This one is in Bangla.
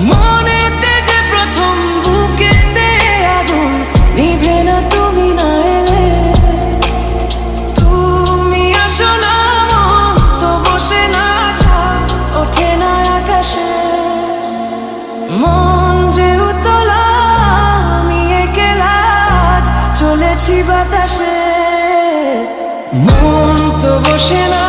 মনেতে যে প্রথম বুকেতে আগুন নিভে না তুমি না এলে। তুমি আসো না মন তো বসে না চাঁদ ওঠে না আকাশে। মন যে উতলা আমি একলা আজ চলেছি বাতাসে। মন তো বসে না